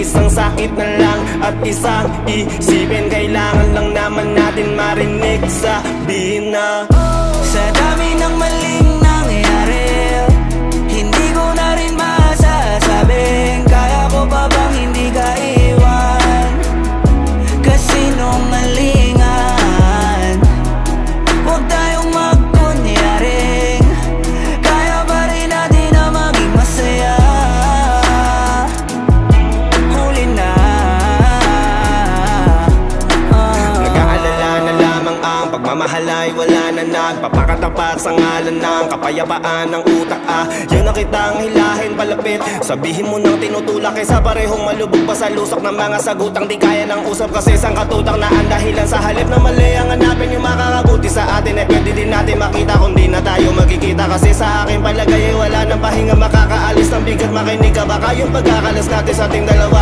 isang sakit na lang at isang isipin. Kailangan lang naman natin marinig, sabihin na sa dami ng maling nangyari, hindi ko na rin masasabing kaya ko pa bang hindi ka iwan. Kasinungalingan, huwag tayong magkunyaring kaya pa rin natin na maging masaya. Huli na nag-aalala na lamang ang pagmamahal ay wala na nagpapakatapat sa ngalan ng kapayapaan ng utak. Yun na kitang hilahin palapit, sabihin mo nang tinutulak kaysa parehong malubog pa sa lusok ng mga sagutang di kaya ng usap. Kasi isang katutang na ang dahilan sa halip na mali ang hanapin yung makakabuti sa atin. Pwede din natin makita kung di na tayo magkikita. Kasi sa akin palagay ay wala nang pahinga makakaalis ng bigat. Makinig ka baka yung pagkakalas natin sa ating dalawa